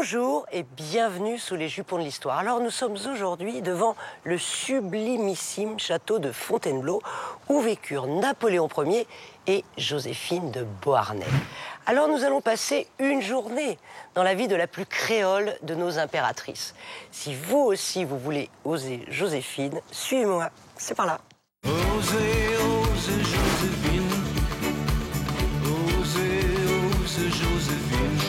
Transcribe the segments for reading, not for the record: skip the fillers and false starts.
Bonjour et bienvenue sous les jupons de l'histoire. Alors nous sommes aujourd'hui devant le sublimissime château de Fontainebleau où vécurent Napoléon Ier et Joséphine de Beauharnais. Alors nous allons passer une journée dans la vie de la plus créole de nos impératrices. Si vous aussi vous voulez oser Joséphine, suivez-moi, c'est par là. Osez, osez Joséphine, osez, osez Joséphine.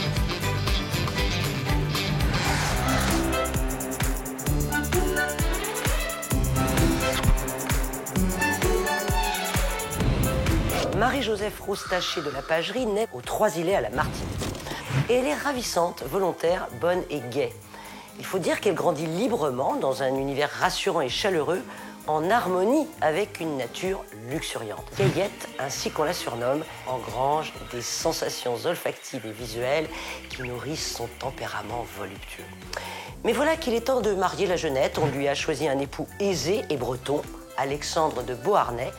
Marie-Joseph Roustaché de la Pagerie naît aux Trois-Îlets à la Martinique. Et elle est ravissante, volontaire, bonne et gaie. Il faut dire qu'elle grandit librement dans un univers rassurant et chaleureux, en harmonie avec une nature luxuriante. Gaillette, ainsi qu'on la surnomme, engrange des sensations olfactives et visuelles qui nourrissent son tempérament voluptueux. Mais voilà qu'il est temps de marier la jeunette. On lui a choisi un époux aisé et breton, Alexandre de Beauharnais.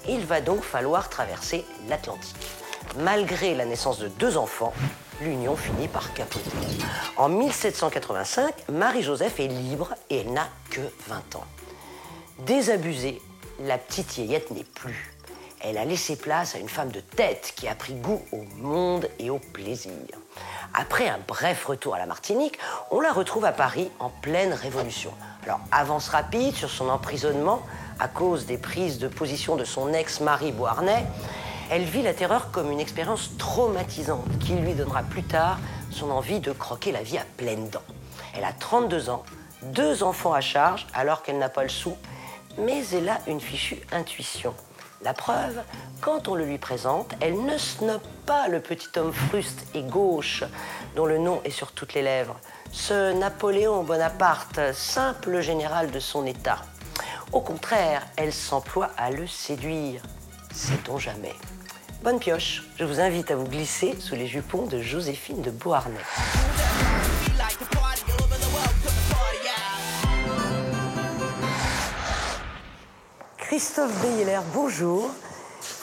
Il va donc falloir traverser l'Atlantique. Malgré la naissance de 2 enfants, l'union finit par capoter. En 1785, Marie-Joseph est libre et elle n'a que 20 ans. Désabusée, la petite Yéyette n'est plus. Elle a laissé place à une femme de tête qui a pris goût au monde et au plaisir. Après un bref retour à la Martinique, on la retrouve à Paris en pleine Révolution. Alors, avance rapide sur son emprisonnement à cause des prises de position de son ex-mari Beauharnais. Elle vit la terreur comme une expérience traumatisante qui lui donnera plus tard son envie de croquer la vie à pleines dents. Elle a 32 ans, 2 enfants à charge alors qu'elle n'a pas le sou, mais elle a une fichue intuition. La preuve, quand on le lui présente, elle ne snobe pas le petit homme fruste et gauche dont le nom est sur toutes les lèvres. Ce Napoléon Bonaparte, simple général de son état. Au contraire, elle s'emploie à le séduire. Sait-on jamais? Bonne pioche, je vous invite à vous glisser sous les jupons de Joséphine de Beauharnais. Christophe Beyeler, bonjour.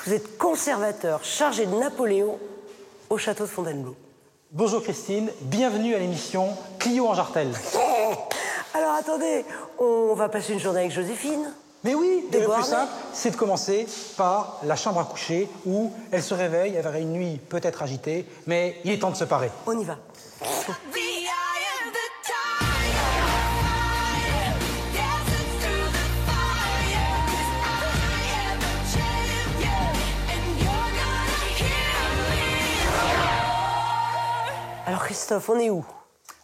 Vous êtes conservateur chargé de Napoléon au château de Fontainebleau. Bonjour Christine, bienvenue à l'émission Clio en Jartel. Alors attendez, on va passer une journée avec Joséphine. Mais oui, et le Beauharnais. plus simple, c'est de commencer par la chambre à coucher où elle se réveille, elle verra une nuit peut-être agitée, mais il est temps de se parer. On y va. Alors Christophe, on est où?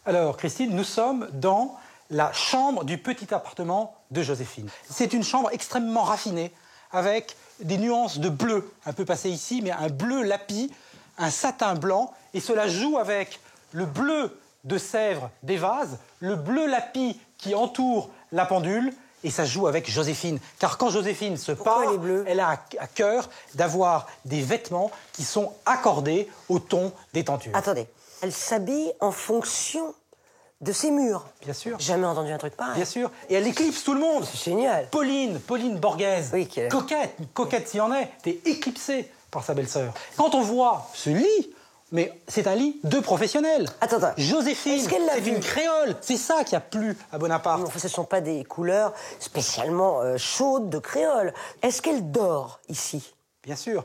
Alors Christine, nous sommes dans la chambre du petit appartement de Joséphine. C'est une chambre extrêmement raffinée, avec des nuances de bleu, un peu passé ici, mais un bleu lapis, un satin blanc, et cela joue avec le bleu de Sèvres des vases, le bleu lapis qui entoure la pendule, et ça joue avec Joséphine. Car quand Joséphine se Pourquoi part, elle est bleue ? elle a à cœur d'avoir des vêtements qui sont accordés au ton des tentures. Attendez, elle s'habille en fonction de ses murs. Bien sûr. Jamais entendu un truc pareil. Bien sûr. Et elle éclipse tout le monde. C'est génial. Pauline Borghese, Oui, qui est- coquette s'il y en est, t'es éclipsée par sa belle-sœur. Quand on voit ce lit, mais c'est un lit de professionnels. Attends. Joséphine, Est-ce qu'elle l'a c'est vu une créole. C'est ça qui a plu à Bonaparte. Enfin, ce ne sont pas des couleurs spécialement chaudes de créole. Est-ce qu'elle dort ici? Bien sûr.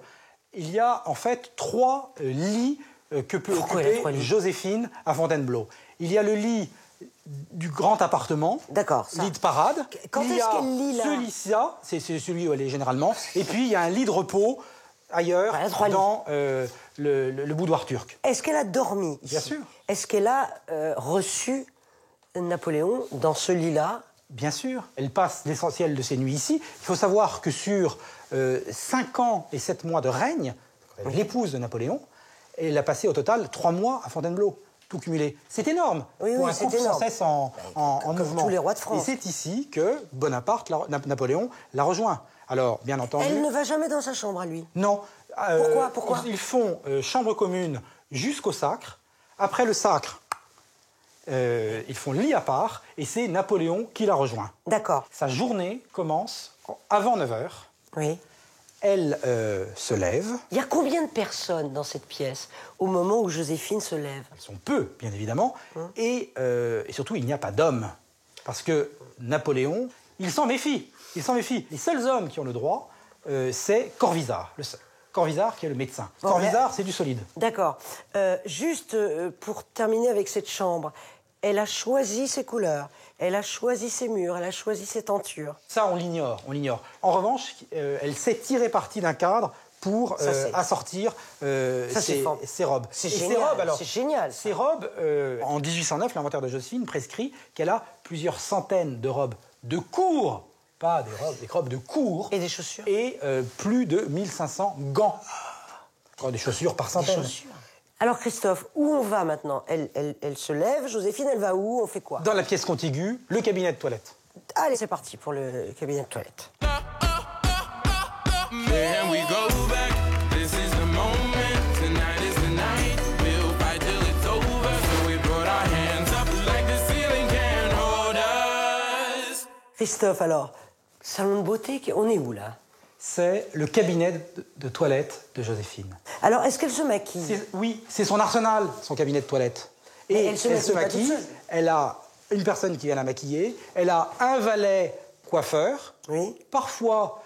Il y a en fait 3 lits que peut Pourquoi il y a 3 occuper lits Joséphine à Fontainebleau. Il y a le lit du grand appartement, D'accord, ça. lit de parade. Quand Il y est-ce a qu'elle lit, là ce lit-là, c'est celui où elle est généralement. Et puis il y a un lit de repos ailleurs, Voilà, 3 lits. dans le boudoir turc. Est-ce qu'elle a dormi ici? Bien sûr. Est-ce qu'elle a reçu Napoléon dans ce lit-là? Bien sûr, elle passe l'essentiel de ses nuits ici. Il faut savoir que sur 5 ans et 7 mois de règne, l'épouse de Napoléon, elle a passé au total 3 mois à Fontainebleau, tout cumulé. C'est énorme Oui, pour oui, un c'est couple sans énorme. cesse en Comme mouvement. tous les rois de France. Et c'est ici que Bonaparte, Napoléon, l'a rejoint. Alors, bien entendu... Elle ne va jamais dans sa chambre à lui. Non. Pourquoi Ils font chambre commune jusqu'au sacre. Après le sacre, ils font lit à part, et c'est Napoléon qui la rejoint. D'accord. Sa journée commence avant 9h. Oui. elle se lève. Il y a combien de personnes dans cette pièce au moment où Joséphine se lève? Elles sont peu, bien évidemment. Et surtout, il n'y a pas d'hommes. Parce que Napoléon, il s'en méfie. Il s'en méfie. Les seuls hommes qui ont le droit, c'est Corvisart, le seul. Corvisart qui est le médecin. Bon, Corvisart, c'est du solide. D'accord. Juste pour terminer avec cette chambre, elle a choisi ses couleurs, elle a choisi ses murs, elle a choisi ses tentures. Ça, on l'ignore, on l'ignore. En revanche, elle sait tirer parti d'un cadre pour assortir ses robes. C'est Et génial, ces robes, alors, c'est génial. Ça. Ces robes, en 1809, l'inventaire de Joséphine prescrit qu'elle a plusieurs centaines de robes de cour, pas des robes de cour. Et des chaussures. Et plus de 1500 gants. Des chaussures par Des centaines. chaussures. Alors Christophe, où on va maintenant? Elle se lève, Joséphine, elle va où? On fait quoi? Dans la pièce contiguë, le cabinet de toilette. Allez, c'est parti pour le cabinet de toilette. Can we go back? This is the moment. Tonight is the night. We'll fight till it's over. So we put our hands up like the ceiling can't hold us. Christophe, alors, salon de beauté, on est où là? C'est le cabinet de toilette de Joséphine. Alors, est-ce qu'elle se maquille? Oui, c'est son arsenal, son cabinet de toilette. Et Mais elle se maquille pas toute seule. Elle a une personne qui vient la maquiller, elle a un valet coiffeur, Oui. parfois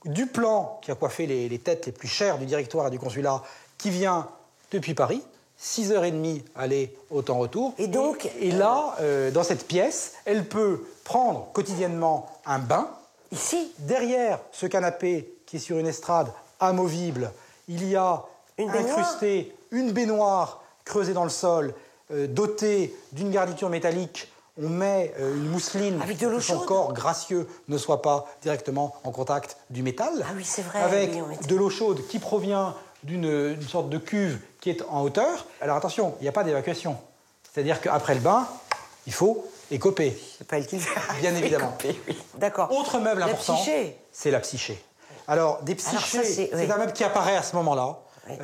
Duplan, qui a coiffé les têtes les plus chères du directoire et du consulat, qui vient depuis Paris, 6h30 aller au temps-retour. Et donc, Et là, dans cette pièce, elle peut prendre quotidiennement un bain. ici, Derrière ce canapé qui est sur une estrade amovible, il y a Une baignoire. incrusté une baignoire creusée dans le sol, dotée d'une garniture métallique. On met une mousseline Avec de l'eau pour que son chaude. corps gracieux ne soit pas directement en contact du métal. Ah oui, c'est vrai, Avec oui, on mettait- de l'eau chaude qui provient d'une sorte de cuve qui est en hauteur. Alors attention, il n'y a pas d'évacuation. C'est-à-dire qu'après le bain, il faut écoper. c'est pas elle qui le fait. Bien évidemment. Oui. D'accord. Autre meuble La important, psyché. c'est la psyché. Alors, des Alors psychés, ça, c'est- c'est oui. un meuble qui apparaît à ce moment-là Oui.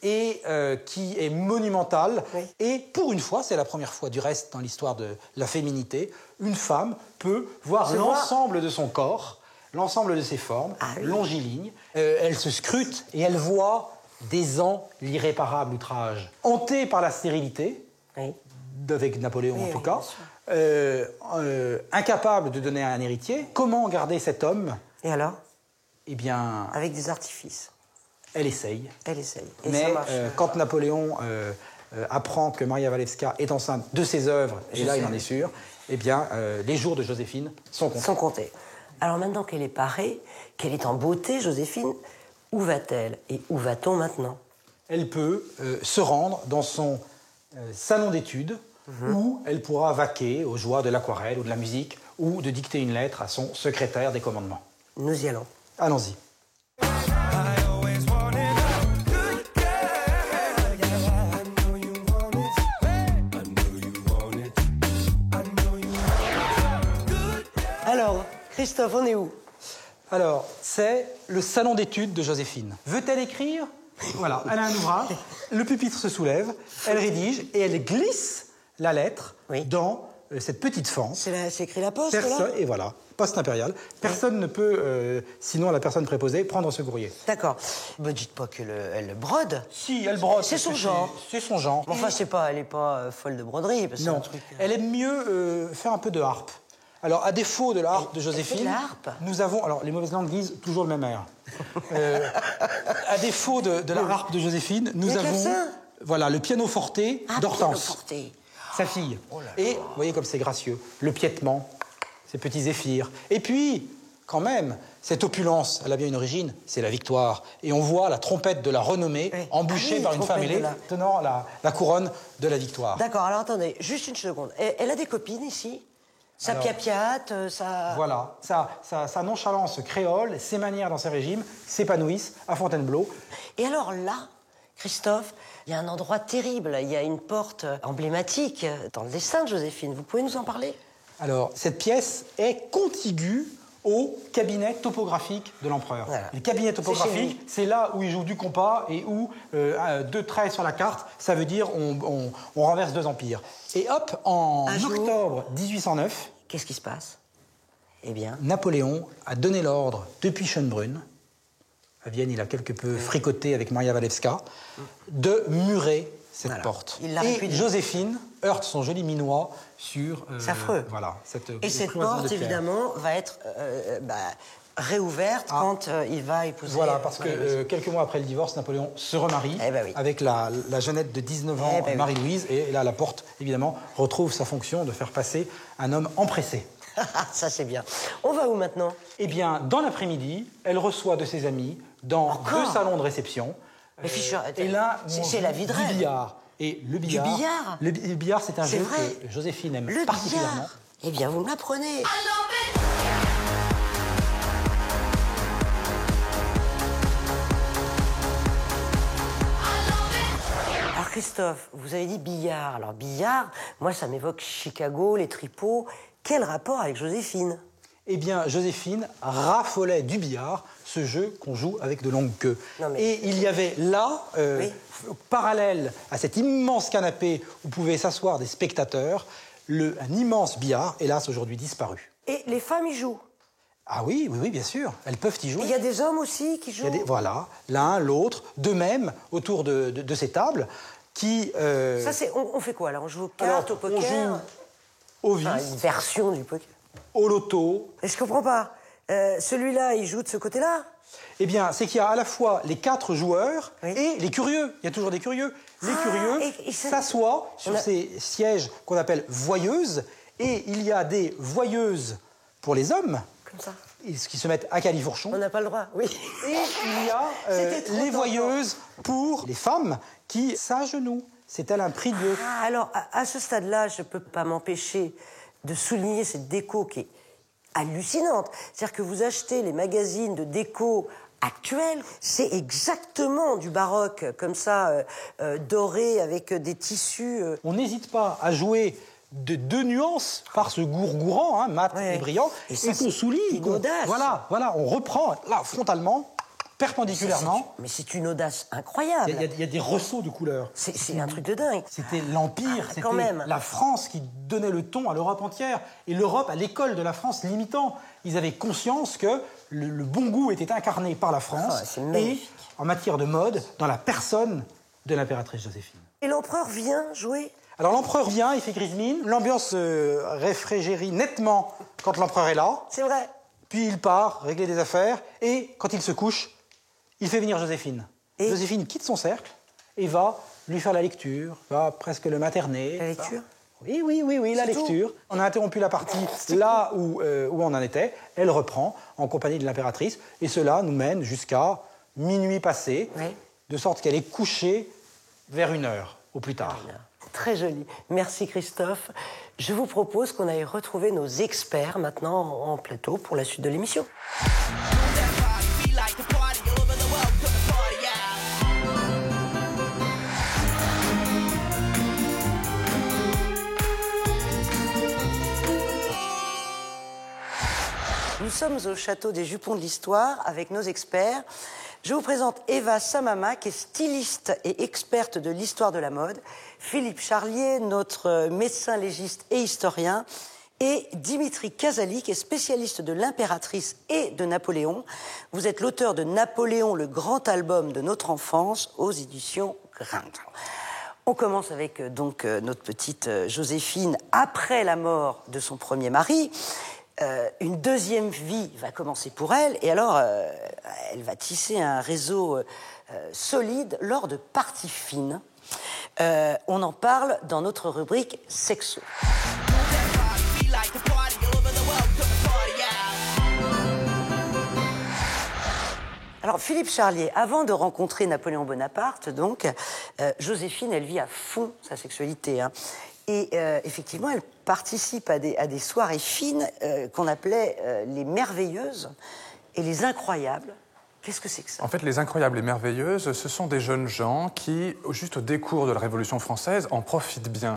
et qui est monumental. Oui. Et pour une fois, c'est la première fois du reste dans l'histoire de la féminité, une femme peut voir Se voir. l'ensemble de son corps, l'ensemble de ses formes, Ah oui. longilignes. Elle se scrute et elle voit des ans l'irréparable outrage. Hantée par la stérilité, Oui. avec Napoléon Oui, en tout oui, cas, bien sûr. incapable de donner un héritier, comment garder cet homme? Et alors? Eh bien, Avec des artifices. elle essaye. Elle essaye. Et Mais ça marche. quand Napoléon apprend que Maria Walewska est enceinte de ses œuvres, et Je là sais. il en est sûr, eh bien, les jours de Joséphine sont comptés. Sans compter. Alors maintenant qu'elle est parée, qu'elle est en beauté, Joséphine, où va-t-elle? Et où va-t-on maintenant? Elle peut se rendre dans son salon d'études où elle pourra vaquer aux joies de l'aquarelle ou de la musique ou de dicter une lettre à son secrétaire des commandements. Nous y allons. Allons-y. I always wanted a good girl. I know you want it. I know you want it. I know you want it. Alors, Christophe, on est où? Alors, c'est le salon d'études de Joséphine. Veut-elle écrire? Voilà, elle a un ouvrage, le pupitre se soulève, elle rédige et elle glisse la lettre Oui. dans cette petite fente. C'est écrit la poste, là? Et voilà, poste impérial. Personne ne peut, sinon la personne préposée, prendre ce courrier. D'accord. Me dites pas qu'elle le brode. Si, elle brode. C'est son genre. C'est son genre. Mais enfin, elle est pas folle de broderie, parce que c'est Non, un truc... elle aime mieux faire un peu de harpe. Alors, à défaut de la harpe de fait Joséphine, de la harpe nous avons... Alors, les mauvaises langues disent toujours le même air. À défaut de la harpe de Joséphine, nous Le avons... clavecin. Voilà, le piano forte Ah, d'Hortense, pianoforte. sa fille. Et, vous voyez comme c'est gracieux, le piétement, ces petits zéphyrs. Et puis, quand même, cette opulence, elle a bien une origine, c'est la victoire. Et on voit la trompette de la renommée Oui. embouchée Ah oui, par une femme trompette de ailée, la- tenant la couronne de la victoire. D'accord, alors attendez, juste une seconde. Elle a des copines ici? Sa Alors- piapiate, sa... Voilà, sa nonchalance créole, ses manières dans ses régimes s'épanouissent à Fontainebleau. Et alors là, Christophe, il y a un endroit terrible, il y a une porte emblématique dans le destin de Joséphine. Vous pouvez nous en parler? Alors, cette pièce est contiguë au cabinet topographique de l'empereur. Voilà. Le cabinet C'est chez topographique, lui. c'est là où il joue du compas et où deux traits sur la carte, ça veut dire on renverse deux empires. Et hop, en Un jour- octobre 1809, Qu'est-ce qui se passe? Eh bien, Napoléon a donné l'ordre depuis Schönbrunn à Vienne, il a quelque peu fricoté avec Maria Walewska, de murer cette Voilà. porte. Il l'a Et répudié. Joséphine heurte son joli minois sur C'est affreux. voilà, cette Et cette cloison de porte, pierre. évidemment, va être réouverte quand il va épouser... Voilà, parce que Marie-Louise. quelques mois après le divorce, Napoléon se remarie Eh ben oui. avec la jeunette de 19 ans, Eh ben oui. Marie-Louise, et là, la porte, évidemment, retrouve sa fonction de faire passer un homme empressé. Ça, c'est bien. On va où maintenant? Eh bien, dans l'après-midi, elle reçoit de ses amis dans Encore 2 salons de réception. Mais Fischer, Et là, c'est on c'est joue la vie de du rêve. billard. Et le billard. billard Le billard, c'est un C'est jeu vrai. que Joséphine aime Le particulièrement. billard. Eh bien, vous me l'apprenez. Alors Christophe, vous avez dit billard. Alors billard, moi ça m'évoque Chicago, les tripots. Quel rapport avec Joséphine? Eh bien, Joséphine raffolait du billard, ce jeu qu'on joue avec de longues queues. Non, mais- Et il y avait là, Oui. parallèle à cet immense canapé où pouvaient s'asseoir des spectateurs, un immense billard, hélas aujourd'hui disparu. Et les femmes y jouent. Ah oui, oui, oui, bien sûr, elles peuvent y jouer. Il y a des hommes aussi qui Il jouent. y a l'un, l'autre, de même, autour de ces tables, qui... Ça, c'est. On fait quoi là? On joue aux alors, cartes, au poker? on joue au vis, Enfin, une version du poker. au loto. Mais je comprends pas. Celui-là, il joue de ce côté-là? Eh bien, c'est qu'il y a à la fois les 4 joueurs Oui. et les curieux. Il y a toujours des curieux. Les Ah, curieux et ça- s'assoient sur on a- ces sièges qu'on appelle voyeuses, et il y a des voyeuses pour les hommes, Comme ça. qui se mettent à califourchon, On n'a pas le droit, oui. et il y a C'était trop les tentant. voyeuses pour les femmes qui s'agenouillent. C'est-elle un prix Dieu? Ah, alors, à ce stade-là, je ne peux pas m'empêcher de souligner cette déco qui est hallucinante. C'est-à-dire que vous achetez les magazines de déco actuels, c'est exactement du baroque, comme ça, doré, avec des tissus... On n'hésite pas à jouer de 2 nuances par ce gourgourant, mat Ouais. et brillant, Et et, ça, qu'on c'est souligne. une audace. Voilà, on reprend là, frontalement, perpendiculairement. Mais c'est une audace incroyable. Il y a des ressauts de couleurs. C'est un truc de dingue. C'était l'Empire, Ah, c'était quand même. la France qui donnait le ton à l'Europe entière. Et l'Europe, à l'école de la France, l'imitant. Ils avaient conscience que le bon goût était incarné par la France Ah, c'est et, magnifique. en matière de mode, dans la personne de l'impératrice Joséphine. Et l'empereur vient jouer. Alors l'empereur vient, il fait grise mine, l'ambiance se réfrigérie nettement quand l'empereur est là, C'est vrai. puis il part régler des affaires, et quand il se couche, il fait venir Joséphine. Et Joséphine quitte son cercle et va lui faire la lecture, va presque le materner. La lecture? Oui, la C'est tout? lecture. On a interrompu la partie là où on en était, elle reprend en compagnie de l'impératrice, et cela nous mène jusqu'à minuit passé, Oui. de sorte qu'elle est couchée vers 1h au plus tard. Très joli. Merci Christophe. Je vous propose qu'on aille retrouver nos experts maintenant en plateau pour la suite de l'émission. Nous sommes au château des Jupons de l'Histoire avec nos experts. Je vous présente Eva Samama, qui est styliste et experte de l'histoire de la mode, Philippe Charlier, notre médecin légiste et historien, et Dimitri Casali, qui est spécialiste de l'impératrice et de Napoléon. Vous êtes l'auteur de Napoléon, le grand album de notre enfance, aux éditions Grind. On commence avec notre petite Joséphine après la mort de son premier mari. Une deuxième vie va commencer pour elle, et alors elle va tisser un réseau solide lors de parties fines. On en parle dans notre rubrique Sexo. Alors Philippe Charlier, avant de rencontrer Napoléon Bonaparte, donc, Joséphine, elle vit à fond sa sexualité, hein. Et effectivement, elle participe à des soirées fines qu'on appelait les merveilleuses et les incroyables. Qu'est-ce que c'est que ça? En fait, les Incroyables et Merveilleuses, ce sont des jeunes gens qui, juste au décours de la Révolution française, en profitent bien.